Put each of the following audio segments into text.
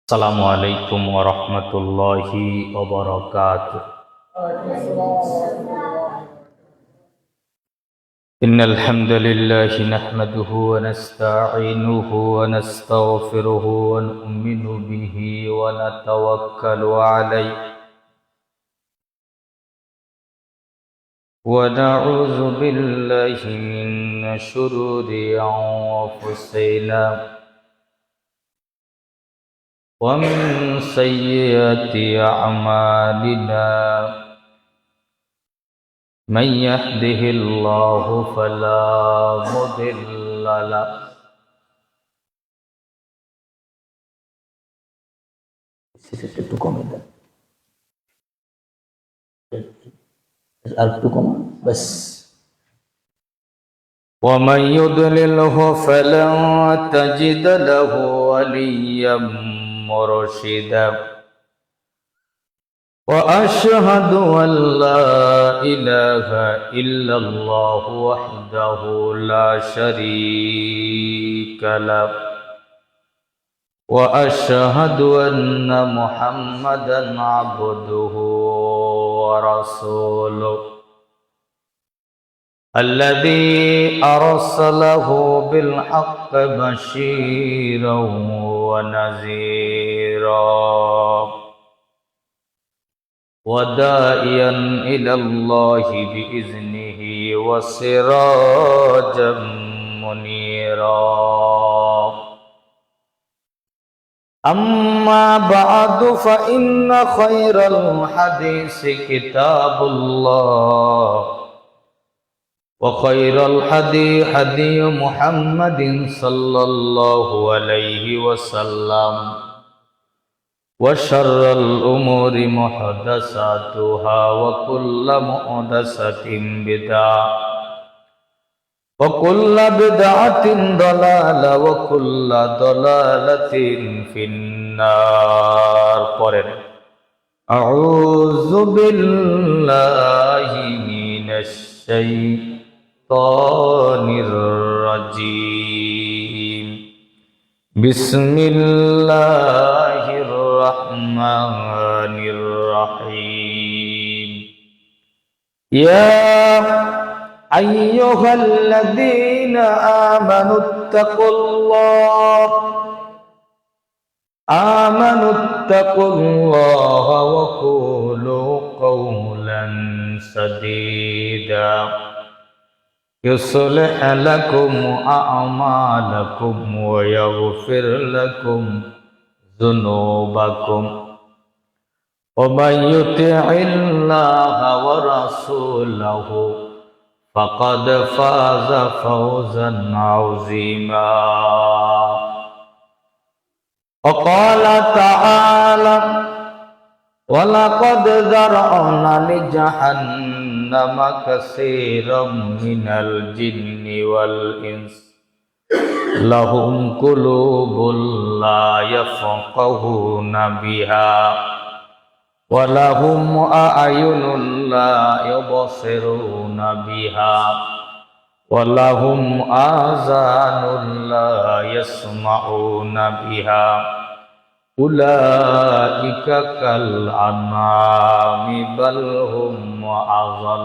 আসসালামু আলাইকুম ওয়া রাহমাতুল্লাহি ওয়া বারাকাতুহু। ইন্নাল হামদালিল্লাহি নাহমাদুহু ওয়া নাস্তাঈনুহু ওয়া নাস্তাগফিরুহু ওয়া নু'মিনু বিহি ওয়া নাতাওয়াক্কালু আলাইহি ওয়া না'উযু বিল্লাহি মিন শুরুরি আনফুসিনা ومن سيئات أعمالنا من يهده الله فلا مضل له একটু কমে দেন আর একটু কমা বাস ومن يضلله فلن تجد له وليا مرشدا وأشهد أن لا إله إلا الله وحده لا شريك له وأشهد أن محمدا عبده ورسوله الذي أرسله بالحق بشيرا ونذيرا وداعيا إلى الله بإذنه وسراجا منيرا أما بعد فإن خير الحديث كتاب الله وخير الهدي هدي محمد صلى الله عليه وسلم وشر الأمور محدثاتها وكل محدثة بدعة وكل بدعة ضلالة وكل ضلالة في النار. أعوذ بالله من الشيطان الرجيم. بسم الله الرحمن الرحيم. يا أيها الذين آمنوا اتقوا الله وقولوا قولا سديدا يصلح لكم أعمالكم ويغفر لكم ذنوبكم ومن يطع الله ورسوله فقد فاز فوزا عظيما. وقال تعالى ولقد ذرأنا لجهنم كثيرا من الجن والإنس لهم قلوب لا يفقهون بها ولهم أعين لا يبصرون بها ولهم آذان لا يسمعون بها أولئك كالأنعام بل هم أضل.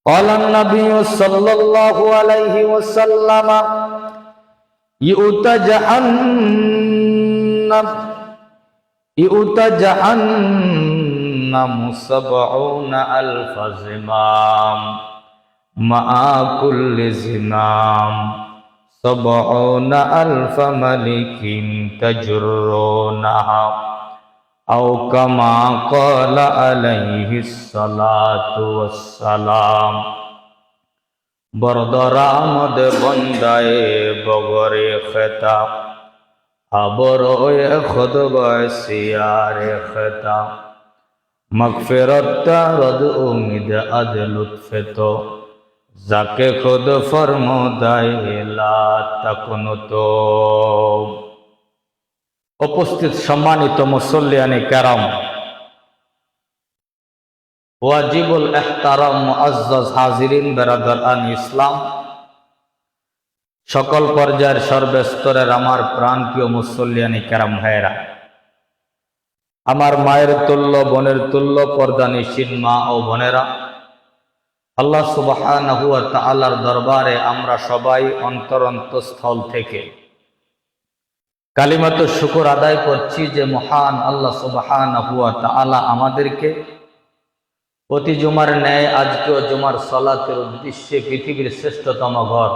قال النبي صلى الله عليه وسلم يؤتى جهنم 70,000 زمام مع كل زمام 70,000 ملك تجرونها أو كما قال عليه الصلاة والسلام. বরদরামদ বন্দায়ে বগরে খেতা আবরয়ে খুদবায় সিয়ারে খেতা মগফিরত রদ উমিদ আদ লুৎফেতো যাকে খুদ ফরমোদায় লা তাকুনুতো। উপস্থিত সম্মানিত মুসল্লিয়ানে কেরাম, ওয়াজিবুল ইহতারাম মুআজ্জাজ হাজিরিন বেরাদারান ইসলাম, সকল পর্যায়ের সর্বস্তরের আমার প্রাণপ্রিয় মুসল্লিয়ানি কেরাম ভাইয়েরা, আমার মায়ের তুল্য, বোনের তুল্য, পর্দানিশীন মা ও বোনেরা, আল্লাহ সুবহানাহু ওয়া তাআলার দরবারে আমরা সবাই অন্তরন্তস্থল থেকে কালিমাতু শুকর আদায় করছি যে মহান আল্লাহ সুবহানাহু ওয়া তাআলা আমাদেরকে প্রতি জুমার ন্যায় আজকেও জুমার সালাতের উদ্দেশ্যে পৃথিবীর শ্রেষ্ঠতম ঘর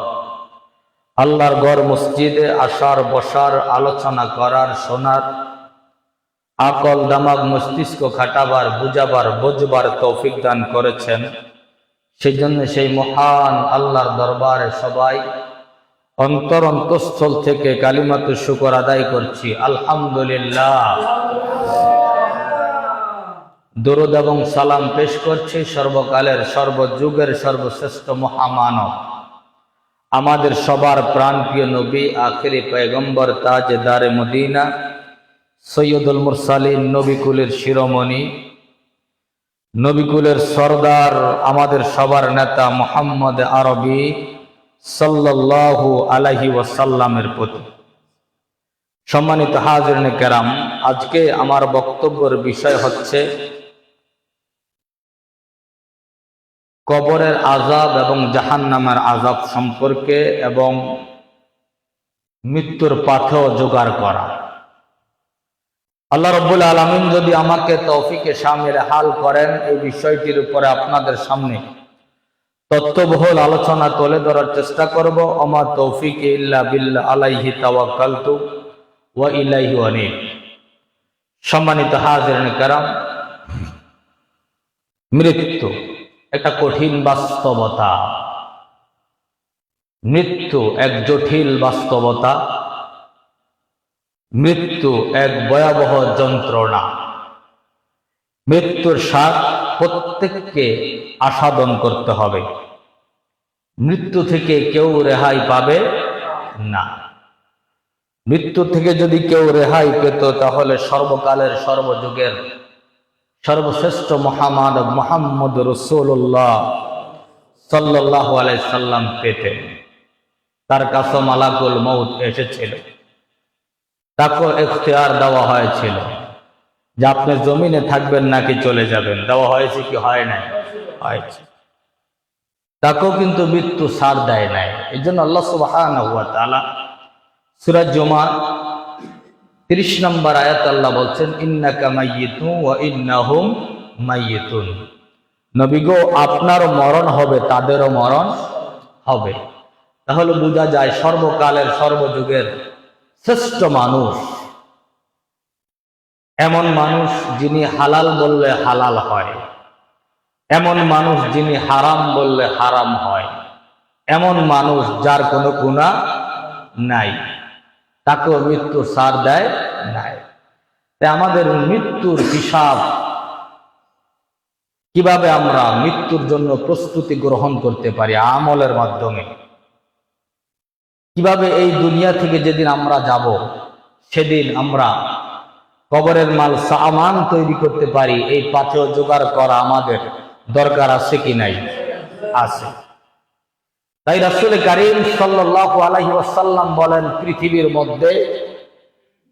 আল্লাহর ঘর মসজিদে আসার, বসার, আলোচনা করার, শোনার, আকল দামাগ মস্তিষ্ক খাটাবার, বুঝাবার, বোঝবার তৌফিক দান করেছেন। সেই জন্য সেই মহান আল্লাহর দরবারে সবাই অন্তরন্তস্থল থেকে কালিমাতু শুকর আদায় করছি, আলহামদুলিল্লাহ। দরুদ এবং সালাম পেশ করছি সর্বকালের, সর্বযুগের সর্বশ্রেষ্ঠ মহামানব, আমাদের সবার প্রাণপ্রিয় নবী, আখিরি পয়গম্বর, তাজদারে মদিনা, সৈয়দুল মুরসালিন, নবীকুলের শিরোমণি, নবীকুলের সরদার, আমাদের সবার নেতা মুহাম্মদ আরবি সাল্লাল্লাহু আলাইহি ওয়াসাল্লামের প্রতি। সম্মানিত হাজিরিন কেরাম, আজকে আমার বক্তব্যের বিষয় হচ্ছে কবরের আযাব এবং জাহান্নামের আযাব সম্পর্কে এবং মৃত্যুর পাথেয় জোগাড় করা। আল্লাহ রাব্বুল আলামিন যদি আমাকে তৌফিকে শামিল হাল করেন, এই বিষয়টির উপরে আপনাদের সামনে তত্ত্ববহুল আলোচনা তুলে ধরার চেষ্টা করব। আমা তৌফিক ইল্লা বিল্লাহ, আলাইহি তাওয়াক্কালতু ওয়া ইলাইহি আনীব। সম্মানিত হাজিরিন কেরাম, মৃত্যু একটা কঠিন বাস্তবতা, মৃত্যু এক জটিল বাস্তবতা, মৃত্যু এক ভয়াবহ যন্ত্রণা। মৃত্যুর স্বাদ প্রত্যেককে আস্বাদন করতে হবে। মৃত্যু থেকে কেউ রেহাই পাবে না। মৃত্যু থেকে যদি কেউ রেহাই পেত, তাহলে সর্বকালের, সর্বযুগের সর্বশ্রেষ্ঠ মহামানব মুহাম্মদ রাসূলুল্লাহ সাল্লাল্লাহু আলাইহি সাল্লাম পেতেন। তার কাছে মালাকুল মউত এসেছিল, তাকে ইখতিয়ার দেওয়া হয়েছিল যে আপনি জমিনে থাকবেন নাকি চলে যাবেন। দেওয়া হয়েছে কি হয় নাই? হয়েছে। তাকেও কিন্তু মৃত্যু ছাড় দেয় নাই। এই জন্য আল্লাহ সুবহানাহু ওয়া তাআলা সূরা জুমা 30 নম্বর আয়াত আল্লাহ বলছেন, ইন্নাকা মাইয়িতুন ওয়া ইন্নাহুম মাইয়িতুন। নবী গো, আপনার মরণ হবে, তাদেরও মরণ হবে। তাহলে বোঝা যায় সর্বকালের, সর্বযুগের শ্রেষ্ঠ মানুষ এমন মানুষ যিনি হালাল বললে হালাল হয়, এমন মানুষ যিনি হারাম বললে হারাম হয়, এমন মানুষ যার কোনো গুনাহ নাই, তাকেও মৃত্যু ছাড় দেয় নাই। তাই আমাদের মৃত্যুর হিসাব, কিভাবে আমরা মৃত্যুর জন্য প্রস্তুতি গ্রহণ করতে পারি আমলের মাধ্যমে, কিভাবে এই দুনিয়া থেকে যেদিন আমরা যাব সেদিন আমরা কবরের মাল সামান তৈরি করতে পারি, এই পাথেয় জোগাড় করা আমাদের দরকার আছে কি নাই? আছে। তাই রাসূল কারীম সাল্লাল্লাহু আলাইহি ওয়াসাল্লাম বলেন, পৃথিবীর মধ্যে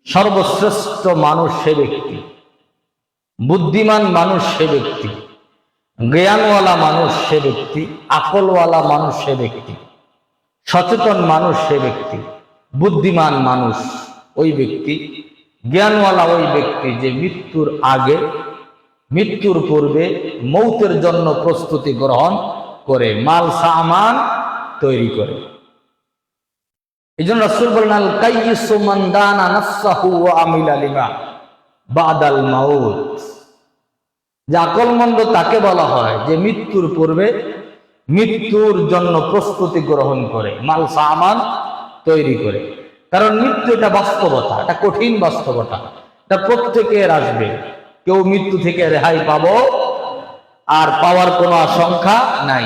সর্বশ্রেষ্ঠ মানুষ সে ব্যক্তি, বুদ্ধিমান মানুষ সে ব্যক্তি, জ্ঞানওয়ালা মানুষ সে ব্যক্তি, আকলওয়ালা মানুষ সে ব্যক্তি, সচেতন মানুষ সে ব্যক্তি, বুদ্ধিমান মানুষ ওই ব্যক্তি, জ্ঞানওয়ালা ওই ব্যক্তি যে মৃত্যুর আগে, মৃত্যুর পূর্বে মৌতের জন্য প্রস্তুতি গ্রহণ করে, মাল সামান তৈরি করে। এই জন্য রাসূল বলেন, আল কাইয়িসু মান দানা নাফসাহু ওয়া আমিলা লিমা বাদাল মাউত। যে আকলমন্দ তাকে বলা হয় যে মৃত্যুর পূর্বে মৃত্যুর জন্য প্রস্তুতি গ্রহণ করে, মাল সামান তৈরি করে। কারণ মৃত্যু এটা বাস্তবতা, এটা কঠিন বাস্তবতা, এটা প্রত্যেকের আসবে। কেউ মৃত্যু থেকে রেহাই পাবো আর পাওয়ার কোনো আশঙ্কা নাই।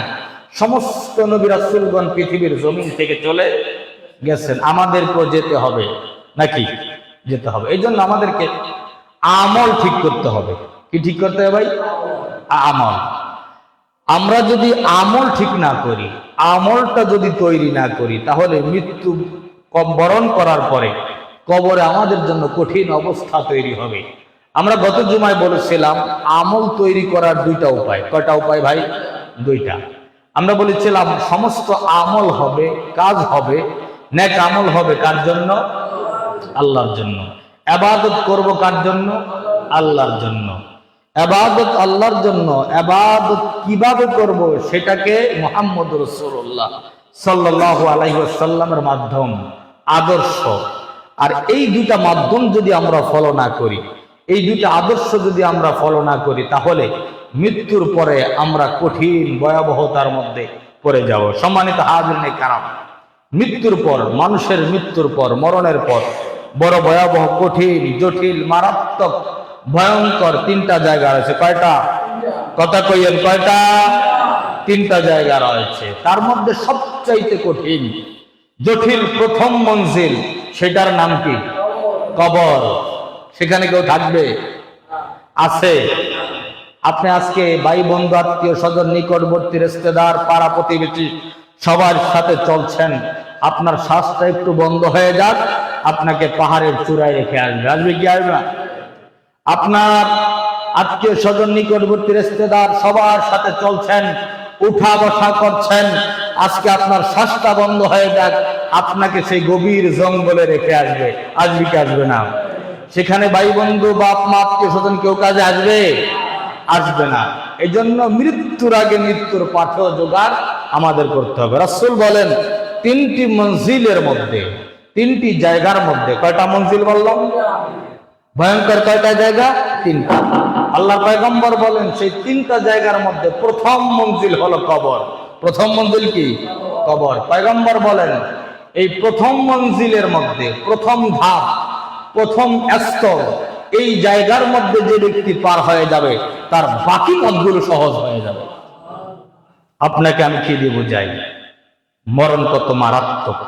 সমস্ত নবী রাসূলগণ পৃথিবীর জমিন থেকে চলে গেছেন, আমাদেরকেও যেতে হবে নাকি? যেতে হবে। এই জন্য আমাদেরকে আমল ঠিক করতে হবে। কি ঠিক করতে হবে ভাই? আমল। আমরা যদি আমল ঠিক না করি, আমলটা যদি তৈরি না করি, তাহলে মৃত্যু বরণ করার পরে কবরে আমাদের জন্য কঠিন অবস্থা তৈরি হবে। আমরা গত জুমায় বলেছিলাম আমল তৈরি করার দুইটা উপায়। কয়টা উপায় ভাই? দুইটা। আমরা বলেছিলাম সমস্ত আমল হবে, কাজ হবে, নেক আমল হবে কার জন্য? আল্লাহর জন্য। ইবাদত করব কার জন্য? আল্লাহর জন্য। ইবাদত আল্লাহর জন্য। ইবাদত কিভাবে করব সেটাকে মুহাম্মদ রাসূলুল্লাহ সাল্লাল্লাহু আলাইহি ওয়াসাল্লামের মাধ্যম, আদর্শ। আর এই দুইটা মাধ্যম যদি আমরা ফলো না করি, এই দুইটা আদর্শ যদি আমরা ফলো না করি, তাহলে মৃত্যুর পরে আমরা কঠিন ভয়াবহতার মধ্যে পড়ে যাব। সম্মানিত হাজিরিনে কারাম, মৃত্যুর পর, মানুষের মৃত্যুর পর, মরণের পর বড় ভয়াবহ, কঠিন, জটিল, মারাত্মক, ভয়ঙ্কর তিনটা জায়গা রয়েছে। কয়টা? কথা কইয়েন, কয়টা? তিনটা জায়গা রয়েছে। তার মধ্যে সবচাইতে কঠিন, জটিল প্রথম মঞ্জিল, সেটার নাম কি? কবর। সেখানে কেউ থাকবে? আছে। আপনি আজকে ভাই বন্ধু, আত্মীয় স্বজন, নিকটবর্তী, রিশতেদার, পাড়া প্রতিবেশী সবার সাথে চলছেন, আপনার শ্বাসটা একটু বন্ধ হয়ে যাক, আপনাকে পাহাড়ের চূড়ায় রেখে আসবে। আসবে কি আসবে না? আপনার আত্মীয় স্বজন, নিকটবর্তী, রিশতেদার সবার সাথে চলছেন, উঠা বসা করছেন, আজকে আপনার শ্বাসটা বন্ধ হয়ে যাক, আপনাকে সেই গভীর জঙ্গলে রেখে আসবে। আসবে কি আসবে না? সেখানে ভাই বন্ধু, বাপ মা, আত্মীয় স্বজন কেউ কাজে আসবে? আসবে না। এই জন্য মৃত্যুর আগে মৃত্যুর পাথেয় জোগাড় আমাদের করতে হবে। রাসূল বলেন তিনটি মঞ্জিলের মধ্যে, তিনটি জায়গার মধ্যে। কয়টা মঞ্জিল বললাম? ভয়ঙ্কর কয়টা জায়গা? তিনটা। আল্লাহর পয়গম্বর বলেন সেই তিনটা জায়গার মধ্যে প্রথম মঞ্জিল হলো কবর। প্রথম মঞ্জিল কি? কবর। পয়গম্বর বলেন এই প্রথম মঞ্জিলের মধ্যে, প্রথম ধাপ, প্রথম স্তর, এই জায়গার মধ্যে যে ব্যক্তি পার হয়ে যাবে, তার বাকি পথগুলো সহজ হয়ে যাবে। আপনাকে আমি কি দিয়ে বুঝাই? মরণ কত মারাত্মক,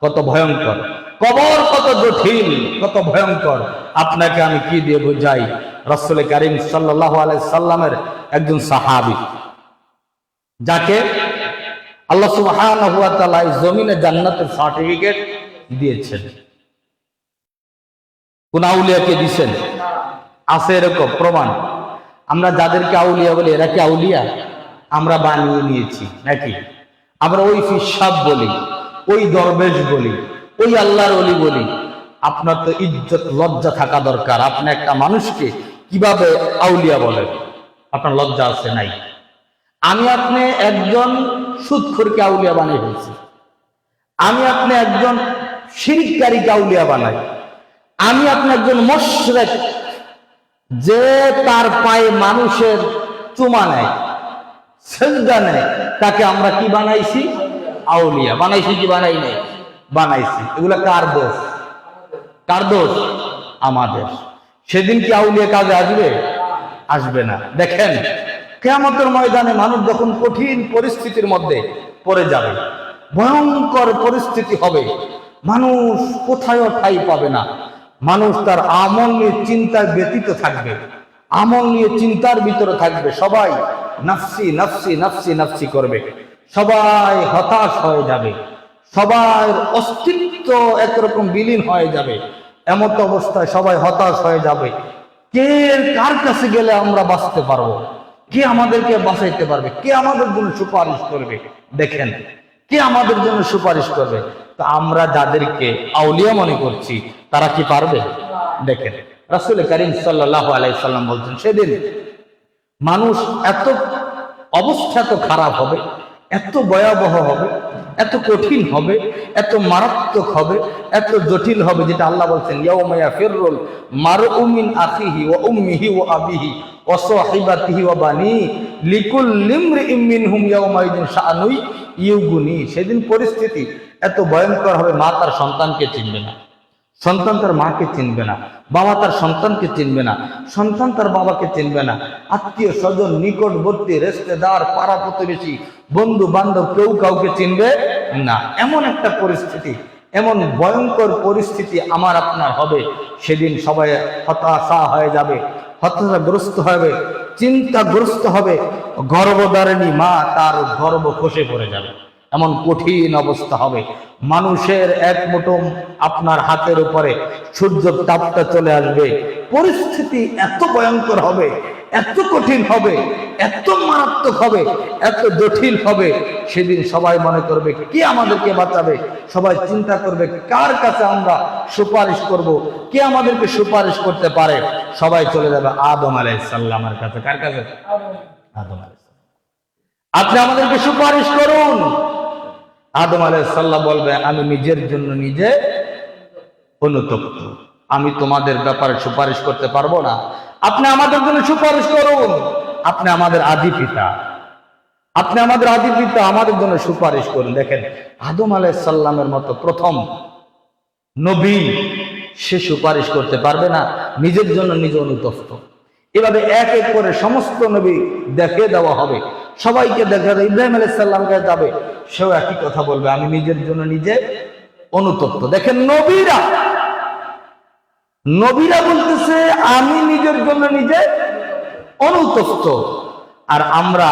কত ভয়ঙ্কর, কবর কত জটিল, কত ভয়ঙ্কর, আপনাকে আমি কি দিয়ে বুঝাই? রাসূল কারীম সাল্লাল্লাহু আলাইহি সাল্লামের একজন সাহাবী, যাকে আল্লাহ সুবহানাহু ওয়া তাআলা জমিনে জান্নাতের সার্টিফিকেট দিয়েছেন। কোন আউলিয়াকে দিয়েছেন? আছে এরকম প্রমাণ? আমরা যাদেরকে আউলিয়া বলি, এরা কি আউলিয়া? আমরা বানিয়ে নিয়েছি নাকি? আমরা ওই ফিসাব বলি, ওই দরবেশ বলি, ওই আল্লাহর ওলি বলি। আপনার তো ইজ্জত লজ্জা থাকা দরকার। আপনি একটা মানুষকে কিভাবে আউলিয়া বলেন? আপনার লজ্জা আছে নাই? আমি আপনি একজন সুদখোরকে আউলিয়া বানিয়ে ফেলছি, আমি আপনি একজন শিরককারীকে আউলিয়া বানাই, আমি আপনি একজন মুশরিক যে তার পায়ে মানুষের চুমা নেয়, সেজদা নেয়, তাকে আমরা কি বানাইছি? আউলিয়া বানাইছি। কি বানাই নাই? বানাইছি। এগুলা কার দোষ? কার দোষ? আমাদের। সেদিন কি আউলিয়া কাজে আসবে? আসবে না। দেখেন কিয়ামতের ময়দানে মানুষ যখন কঠিন পরিস্থিতির মধ্যে পড়ে যাবে, ভয়ঙ্কর পরিস্থিতি হবে, মানুষ কোথায় ঠাঁই পাবে না, মানুষ তার আমল নিয়ে চিন্তায় ব্যতীত থাকবে, আমল নিয়ে চিন্তার ভিতরে থাকবে, সবাই নাফসি নাফসি নাফসি নাফসি করবে, সবাই হতাশ হয়ে যাবে, সবার অস্তিত্ব একরকম বিলীন হয়ে যাবে। এমত অবস্থায় সবাই হতাশ হয়ে যাবে। কে কার কাছে গেলে আমরা বাঁচতে পারবো? কে আমাদেরকে বাঁচাইতে পারবে? কে আমাদের জন্য সুপারিশ করবে? দেখেন কে আমাদের জন্য সুপারিশ করবে? তো আমরা যাদেরকে আউলিয়া মনে করছি, তারা কি পারবে? দেখেন রাসূল কারীম সাল্লাল্লাহু আলাইহি সাল্লাম বলছেন সেদিন মানুষ এত অবস্থা এত খারাপ হবে, এত ভয়াবহ হবে, এত কঠিন হবে, এত মারাত্মক হবে, এত জটিল হবে, যেটা আল্লাহ বলছেন ইয়াউমা ইয়াফিরুল মারউ মিন আখিহি ওয়া উম্মিহি ওয়া আবিহি ওয়া সাহিবাতিহি ওয়া বানি লিকুল্লি ইমরিইম মিনহুম ইয়াউমা ইযিন শাআনুই ইউগুনি। সেদিন পরিস্থিতি এত ভয়ঙ্কর হবে, মা তার সন্তানকে চিনবে না, সন্তান তার মাকে চিনবে না, বাবা তার সন্তানকে চিনবে না, সন্তান তার বাবাকে চিনবে না, আত্মীয় স্বজন, নিকটবর্তী, রিশতেদার, পাড়া প্রতিবেশী, বন্ধু বান্ধব কেউ কাউকে চিনবে না। এমন একটা পরিস্থিতি, এমন ভয়ঙ্কর পরিস্থিতি আমার আপনার হবে। সেদিন সবাই হতাশা হয়ে যাবে, হতাশাগ্রস্ত হবে, চিন্তাগ্রস্ত হবে, গর্ভধারিণী মা তার গর্ভ খসে পড়ে যাবে, এমন কঠিন অবস্থা হবে। মানুষের এক মুঠো আপনার হাতের উপরে সূর্যের তাপটা চলে আসবে, পরিস্থিতি এত ভয়ঙ্কর হবে, এত কঠিন হবে, এত মারাত্মক হবে, এত জটিল হবে। সেদিন সবাই মনে করবে কে আমাদেরকে বাঁচাবে, সবাই চিন্তা করবে কার কাছে আমরা সুপারিশ করব, কে আমাদেরকে সুপারিশ করতে পারে। সবাই চলে যাবে আদম আলাইহিস সালামের কাছে। কার কাছে? আদম আলাইহিস সালাম। আপনি আমাদেরকে সুপারিশ করুন। আদম আলাইহিস সালাম বলবে আমি নিজের জন্য নিজে অনুতপ্ত, আমি তোমাদের ব্যাপারে সুপারিশ করতে পারবো না, আপনি আমাদের জন্য সুপারিশ করুন। আপনি আমাদের আদি পিতা, আপনি আমাদের আদি পিতা, আমাদের জন্য সুপারিশ করুন। দেখেন আদম আলাইহিস সালামের মতো প্রথম নবী, সে সুপারিশ করতে পারবে না, নিজের জন্য নিজে অনুতপ্ত। এভাবে এক এক করে সমস্ত নবী দেখে দেওয়া হবে, সবাইকে দেখা দেয়। ইব্রাহিম আলাইহিস সালামকে যাবে, সেও একই কথা বলবে আমি নিজের জন্য নিজে অনুতপ্ত। দেখেন নবীরা বলতেছে আমি নিজের জন্য নিজে অনুতপ্ত। আর আমরা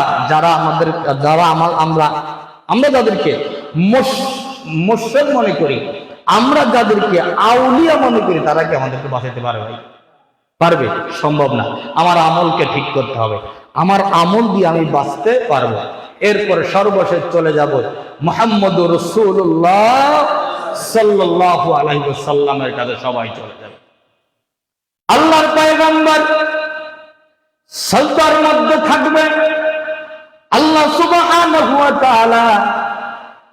আমরা যাদেরকে মোশরিক মনে করি, আমরা যাদেরকে আউলিয়া মনে করি, তারা কি আমাদেরকে বাঁচাতে পারে? ভাই পারবে? সম্ভব না। আমার আমলকে ঠিক করতে হবে, আমার আমল দিয়ে আমি বাঁচতে পারবো। এরপরে সর্বশেষ চলে যাব মুহাম্মদুর রাসূলুল্লাহ সাল্লাল্লাহু আলাইহি ওয়াসাল্লামের কাছে সবাই চলে যাবে। আল্লাহর পয়গম্বর সাজদার মধ্যে থাকবে, আল্লাহ সুবহানাহু ওয়া তাআলা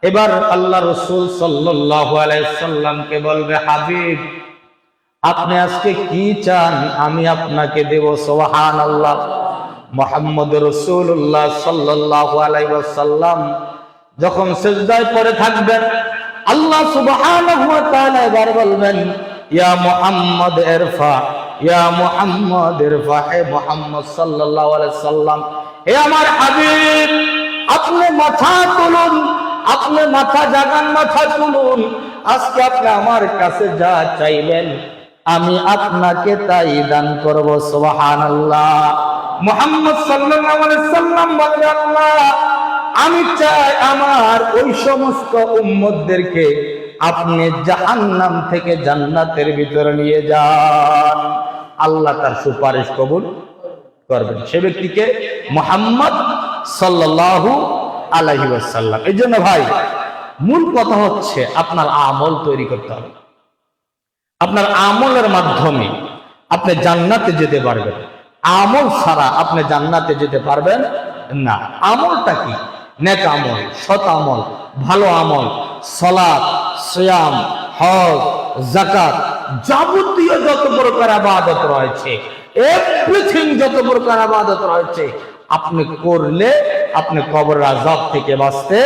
এবার আল্লাহ রাসূল সাল্লাল্লাহু আলাইহি ওয়াসাল্লামকে বলবে হাবিব আপনি আজকে কি চান আমি আপনাকে দেব। সুবহানাল্লাহ। মুহাম্মদুর রাসূলুল্লাহ সাল্লাল্লাহু আলাইহি ওয়াসাল্লাম যখন সিজদায় পড়ে থাকবেন, আল্লাহ সুবহানাহু ওয়া তাআলা এবার বলবেন ইয়া মুহাম্মদ ইরফা, ইয়া মুহাম্মদ ইরফা। হে মুহাম্মদ সাল্লাল্লাহু আলাইহি ওয়াসাল্লাম, হে আমার হাবিব আপনি মাথা তুলুন, আপনি মাথা জাগান, মাথা তুলুন। আজকে আপনি আমার কাছে যা চাইবেন আমি আপনাকে তাই দান করব। সুবহানাল্লাহ। মুহাম্মদ সাল্লাল্লাহু আলাইহি সাল্লাম বলেন আল্লাহ আমি চাই আমার ওই সমস্ত উম্মতদেরকে আপনি জাহান্নাম থেকে জান্নাতের ভিতরে নিয়ে যান। আল্লাহ তার সুপারিশ কবুল করবেন। সে ব্যক্তিকে মুহাম্মদ সাল্লাল্লাহু আলাইহি ওয়াসাল্লাম। এই জন্য ভাই মূল কথা হচ্ছে আপনার আমল তৈরি করতে হবে। আপনার আমলের মাধ্যমে আপনি জান্নাতে যেতে পারবেন, আমল ছাড়া আপনি জান্নাতে যেতে পারবেন না। আমলটা কি? নেক আমল, সৎ আমল, ভালো আমল, সালাত, সিয়াম, হজ, যাকাত, যাবতীয় যত প্রকার ইবাদত রয়েছে, এভরিথিং যত প্রকার ইবাদত রয়েছে আপনি করলে আপনি কবরের আযাব থেকে বাঁচতে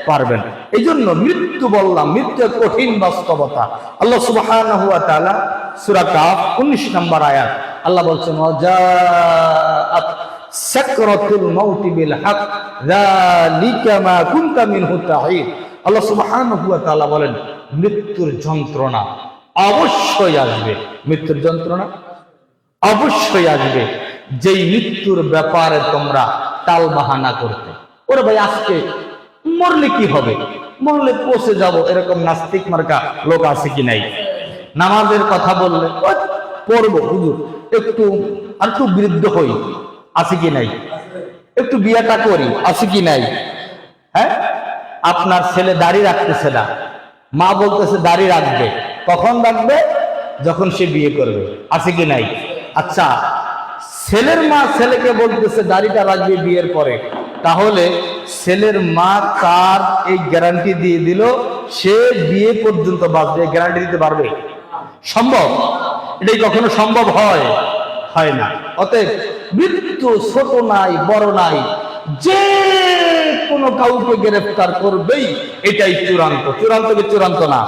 পারবেন। এই জন্য মৃত্যু বললাম, মৃত্যু কঠিন বাস্তবতা। আল্লাহ সুবহানাহু ওয়া তাআলা সূরা কাফ 19 নম্বর আয়াত আল্লাহ বলছেন ওয়াজাআত সাকরাতুল মাউত বিল হক যালিকা মা কুনতা মিনহু তাহিদ। আল্লাহ সুবহানাহু ওয়া তাআলা বলেন মৃত্যুর যন্ত্রণা অবশ্যই আসবে, মৃত্যুর যন্ত্রণা অবশ্যই আসবে, যেই মৃত্যুর ব্যাপারে তোমরা টাল বাহানা করতে। ওরে ভাই আজকে মরলে কি হবে, মরলে পচে যাব, এরকম নাস্তিক মার্কা লোক আছে কি নাই? নামাজের কথা বললে পড়বো হুজুর, একটু বৃদ্ধ হই, আছে কি নাই? একটু বিয়েটা করি, আছে কি নাই? হ্যাঁ, আপনার ছেলে দাড়ি রাখতেছে না, মা বলতেছে দাড়ি রাখবে, কখন রাখবে? যখন সে বিয়ে করবে, আছে কি নাই? আচ্ছা, ছেলের মা ছেলেকে বলতেছে দাড়িটা রাখবে বিয়ের পরে, তাহলে ছেলের মা তার এই গ্যারান্টি দিয়ে দিল সে বিয়ে পর্যন্ত বাঁচবে, গ্যারান্টি দিতে পারবে? সম্ভব? এটাই কখনো সম্ভব হয় না। অতএব মৃত্যু ছোট নাই বড় নাই, যে কোনো কাউকে গ্রেফতার করবেই, এটাই চূড়ান্ত। চূড়ান্ত না।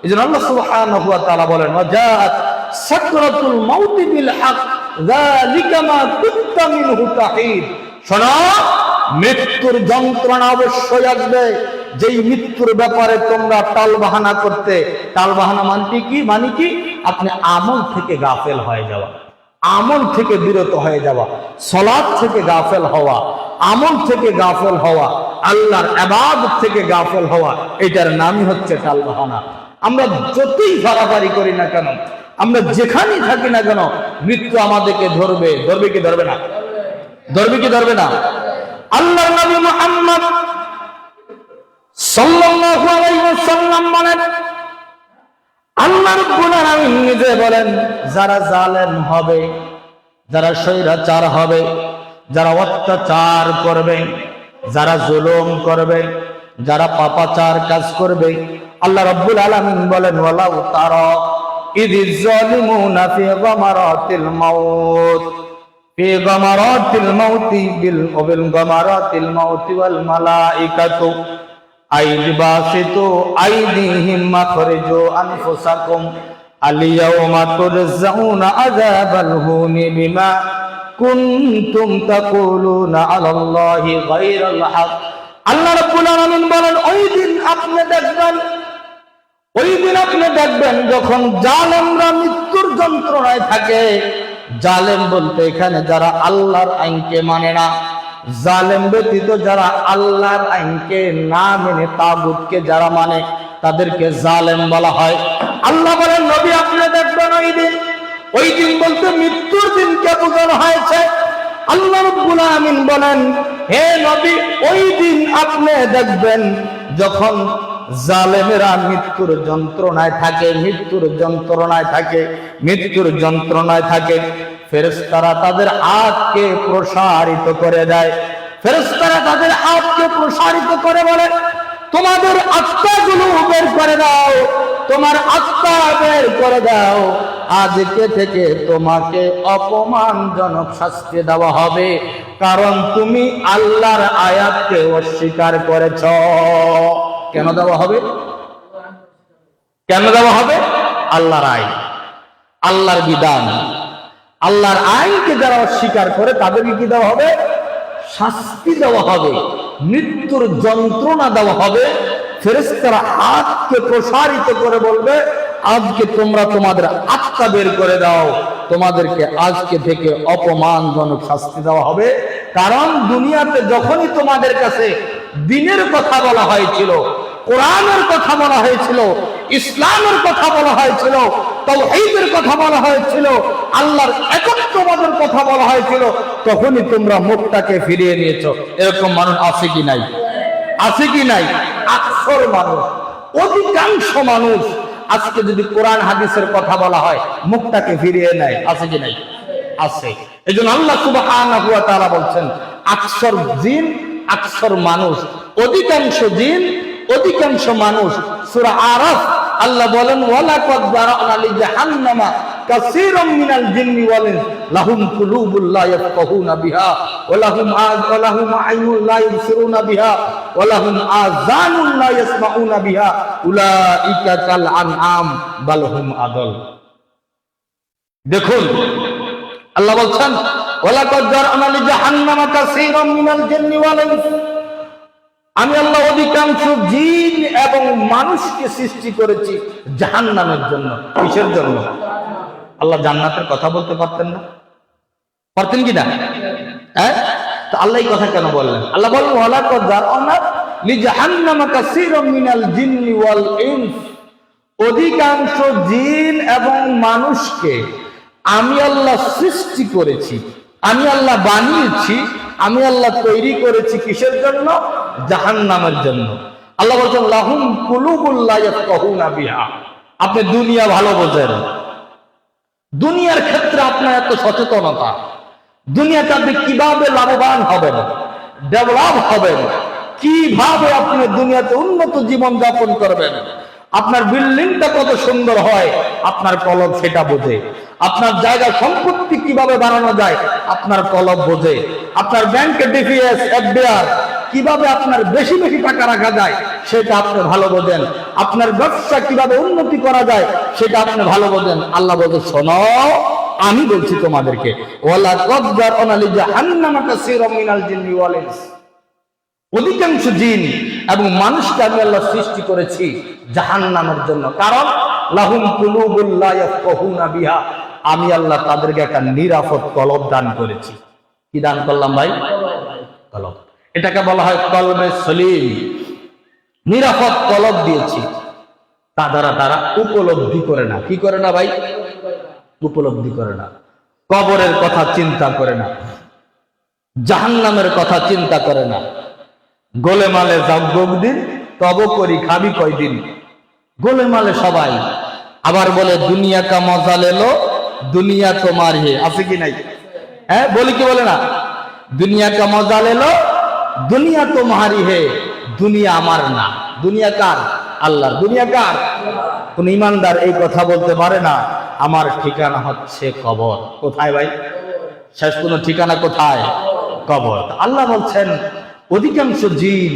এই জন্য আল্লাহ সুবহানাহু ওয়া তাআলা বলেন ওয়াজাআত সাকরাতুল মাউত বিল হক যালিকা মা কুনতা মিনহু তাহিদ। শোনো, মৃত্যুর যন্ত্রণা অবশ্যই আসবে, যেই মৃত্যুর ব্যাপারে তোমরা টালবাহানা করতে। টালবাহানা মানে কি? আপনি আমল থেকে গাফেল হয়ে যাওয়া, আমল থেকে বিরত হয়ে যাওয়া, সালাত থেকে গাফেল হওয়া, আমল থেকে গাফেল হওয়া, আল্লাহর ইবাদত থেকে গাফেল হওয়া, এটার নামই হচ্ছে টালবাহানা। আমরা যতই ফাড়াফাড়ি করি না কেন, আমরা যেখানেই থাকি না কেন, মৃত্যু আমাদেরকে ধরবে। ধরবে কি ধরবে না? ধরবে কি ধরবে না? আল্লাহর নবী মুহাম্মদ সাল্লাল্লাহু আলাইহি ওয়াসাল্লাম বলেন, আল্লাহ রাব্বুল আলামিন নিজে বলেন, যারা জালেম হবে, যারা স্বৈরাচার হবে, যারা অত্যাচার করবে, যারা জুলুম করবে, যারা পাপাচার কাজ করবে, আল্লাহ রাব্বুল আলামিন বলেন, ওয়ালাউ তারা ইযিজ জালিমুনা ফি গামারাতিল মাউত ফি গামারাতিল মাউতি বিল গামারাতিল মাউতি ওয়াল মালাইকাতু আইবাসিতু আইদিহিম মাখরিজু আনফুসাকুম আলিয়াউমা তুরজাউনা আযাবাল হুনি বিমা কুনতুম তাকুলুনা আলাল্লাহি গায়রাল হক। আল্লাহ রাব্বুল আলামিন বলেন, ওই দিন আপনি দেখবেন যখন জালেমরা মৃত্যুর যন্ত্রণায় থাকে। জালেম বলতে এখানে যারা আল্লাহর আইনকে মানে না, জালেম ব্যতীত যারা আল্লাহর আইনকে না মেনে তাগুতকে যারা মানে, তাদেরকে জালেম বলা হয়। আল্লাহ বলেন, নবী আপনি দেখবেন ওই দিন বলতে মৃত্যুর দিনকে বোঝানো হয়েছে। আল্লাহ রাব্বুল আলামিন বলেন, হে নবী, ওই দিন আপনি দেখবেন যখন জালেমেরা মৃত্যুর যন্ত্রণায় থাকে, ফেরেশতারা তাদের হাতকে প্রসারিত করে দেয়। ফেরেশতারা তাদের হাতকে প্রসারিত করে বলে, তোমাদের আত্মাগুলো বের করে দাও, তোমার আত্মা বের করে দাও। আজকে থেকে তোমাকে অপমানজনক শাস্তি দেওয়া হবে, কারণ তুমি আল্লাহর আয়াতকে অস্বীকার করেছ। কেন দেওয়া হবে? আল্লাহর আইন, আল্লাহর বিধান, আল্লাহর আইনকে যারা অস্বীকার করে তাদেরকে কি দেওয়া হবে? শাস্তি দেওয়া হবে, মৃত্যুর যন্ত্রণা দেওয়া হবে। ফেরেশতারা হাতকে প্রসারিত করে বলবে, আজকে তোমরা তোমাদের আত্মা বের করে দাও, তোমাদেরকে আজকে থেকে অপমানজনক শাস্তি দেওয়া হবে। কারণ দুনিয়াতে যখনই তোমাদের কাছে দ্বীনের কথা বলা হয়েছিল, কোরআনের কথা বলা হয়েছিল, ইসলামের কথা বলা হয়েছিল, তাওহীদের কথা বলা হয়েছিল, আল্লাহর একত্ববাদের কথা বলা হয়েছিল, তখনই তোমরা মুখটাকে ফিরিয়ে নিয়েছো। এরকম মানুষ আছে কি নাই? আছে কি নাই? আকসর মানুষ, অধিকাংশ মানুষ আজকে যদি কোরআন হাদিসের কথা বলা হয় মুখটাকে ফিরিয়ে নেয়। আছে কি নাই? আছে। এজন্য আল্লাহ সুবহানাহু ওয়া তাআলা বলছেন, আকসর জিন, আকসর মানুষ, অধিকাংশ জিন, অধিকাংশ মানুষ। সূরা আরাফ আল্লাহ বলেন, ওয়ালাকাদ যারানা লিজাহান্নামা কাসীরাম মিনাল জিন্নি ওয়াল ইনস লাহুম কুলুবুল লা ইয়াফকাহুনা বিহা ওয়া লাহুম আ'ইনুন লা ইবসিরুনা বিহা ওয়া লাহুম আযানুন লা ইয়াসমাউনা বিহা উলাইকা কাল আনআম বাল হুম আদল। দেখুন আল্লাহ বলছেন, ওয়ালাকাদ যারানা লিজাহান্নামা কাসীরাম মিনাল জিন্নি ওয়াল ইনস, আমি আল্লাহ অধিকাংশ জিন এবং মানুষকে সৃষ্টি করেছি জাহান্নামের জন্য। কিসের জন্য? আল্লাহ জান্নাতের কথা বলতে পারতেন না? পারতেন কি না? হ্যাঁ, তো আল্লাহ এই কথা কেন বললেন? আল্লাহ বললেন, ওয়ালাকাদ যারানা লিজাহান্নামা কাসীরাম মিনাল জিন্নি ওয়াল ইনস, অধিকাংশ জিন এবং মানুষকে আমি আল্লাহ সৃষ্টি করেছি, আমি আল্লাহ বানিয়েছি, আমি আল্লাহ তৈরি করেছি কিসের জন্য? জাহান্নামের জন্য। আল্লাহ বলছেন, লাহুম কুলুবুল লা ইয়াফকাহুনা বিহা। আপনি দুনিয়া ভালো বোঝেন, দুনিয়ার ক্ষেত্রে আপনার এত সচেতনতা, দুনিয়াতে আপনি কিভাবে লাভবান হবেন, ডেভেলপ হবেন, কিভাবে আপনি দুনিয়াতে উন্নত জীবন যাপন করবেন, আপনার বিল্ডিংটা কত সুন্দর হয় আপনার কলব সেটা বোঝে, আপনার জায়গা সম্পত্তি কিভাবে বানানো যায় আপনার কলব বোঝে, আপনার ব্যাংকে ডিপিএস এফডিআর কিভাবে আপনার বেশি বেশি টাকা রাখা যায় সেটা আপনি ভালো বোঝেন, আপনার ব্যবসা কিভাবে উন্নতি করা যায় সেটা আপনি ভালো বোঝেন। আল্লাহ বলছে, শোনো আমি বলছি তোমাদেরকে, ওয়ালাকাদ যারানা লিজাহান্নামা কাসীরাম মিনাল জিন্নি ওয়াল ইনস, অধিকাংশ জিন এবং মানুষকে আমি আল্লাহ সৃষ্টি করেছি জাহান্নামের জন্য। কারণ লাহুম কুলুবুল লা ইয়াফকাহুনা বিহা, আমি আল্লাহ তাদেরকে একটা নিরাপদ কলব দান করেছি। কি দান করলাম ভাই? কলব। এটাকে বলা হয় কলবে সলিম। নিরাপদ কলব দিয়েছি, তা দ্বারা তারা উপলব্ধি করে না। কি করে না ভাই? উপলব্ধি করে না। কবরের কথা চিন্তা করে না, জাহান্নামের কথা চিন্তা করে না। গোলেমালে যাবগ দিন, তব করি খাবি কয়দিন। গোলেমালে সবাই। আবার বলে দুনিয়া কা মজা লেলো, দুনিয়া তোমার হে। আছে কি নাই? হ্যাঁ, বলি কি বলে না? দুনিয়া কা মজা লেলো, দুনিয়া তোমারি হে। দুনিয়া আমার না, দুনিয়া কার? আল্লাহর। দুনিয়া কার? কোন ইমানদার এই কথা বলতে পারে না আমার ঠিকানা হচ্ছে কবর। কোথায় ভাই? শেষ কোন ঠিকানা কোথায়? কবর। আল্লাহ বলছেন অধিকাংশ জিন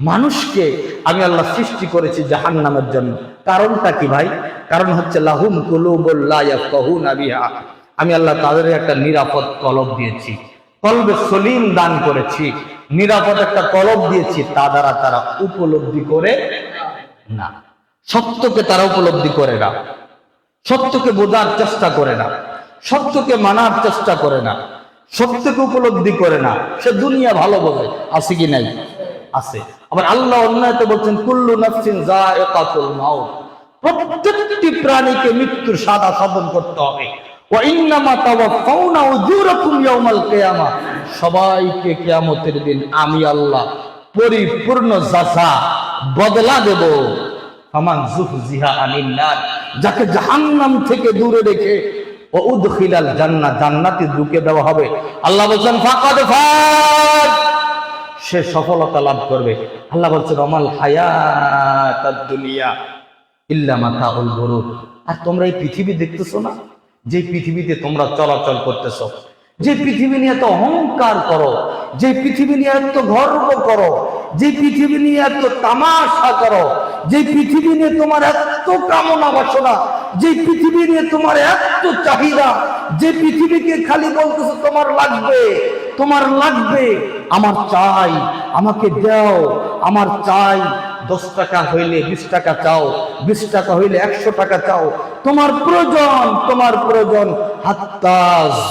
মানুষকে আমি আল্লাহ সৃষ্টি করেছি জাহান্নামের জন্য। কারণটা কি ভাই? কারণ হচ্ছে লাহুম কুলুবুল লা ইয়াফকাহুনা বিহা। আমি আল্লাহ তাদের একটা নিরাপদ কলব দিয়েছি, কলবে সলিম দান করেছি, নিরাপদ একটা কলব দিয়েছি, তা দ্বারা তারা উপলব্ধি করে না। সত্যকে তারা উপলব্ধি করে না, সত্যকে বোঝার চেষ্টা করে না, সত্যকে মানার চেষ্টা করে না, সত্যকে উপলব্ধি করে না। সে দুনিয়া ভালো বোঝে। আছে কি নাই? আছে। আবার আল্লাহ অন্যায়তে বলছেন কুল্লু নাফসিন যায়কাতুল মাউত। প্রত্যেকটি প্রাণীকে মৃত্যুর স্বাদ আস্বাদন করতে হবে। ওয়া ইন্নামা তাওয়াফাউনা উজুরাকুম ইয়াউমাল কিয়ামা। সবাইকে কিয়ামতের দিন আমি আল্লাহ পরিপূর্ণ যাজা বদলা দেব। ফামান যুহজিহা আনিন নার, যাকে জাহান্নাম থেকে দূরে রেখে ও উদখিলাল জান্নাহ, জান্নাতে ঢুকে দেওয়া হবে। আল্লাহ বলেন ফাকাদ ফাজ, সে সফলতা লাভ করবে। আল্লাহ বলছেন আমাল হায়াতাদ দুনিয়া ইল্লা মাতাউল গুরুর। আর তোমরা এই পৃথিবী দেখতেছো না? যে পৃথিবীতে তোমরা চলাচল করতেছো, যে পৃথিবী নিয়ে এত অহংকার করো, যে পৃথিবী নিয়ে এত গর্ব করো, যে পৃথিবী নিয়ে এত তামাশা করো, যে পৃথিবী নিয়ে তোমার এত কামনা বাসনা, যে পৃথিবী নিয়ে তোমার এত চাহিদা, যে পৃথিবীকে খালি বলতেছো তোমার লাগবে, তোমার লাগবে, আমার চাই, আমাকে দাও, আমার চাই। 10 টাকা হইলে 20 টাকা চাও, 20 টাকা হইলে 100 টাকা চাও। তোমার প্রয়োজন, তোমার প্রয়োজন। হাত্তা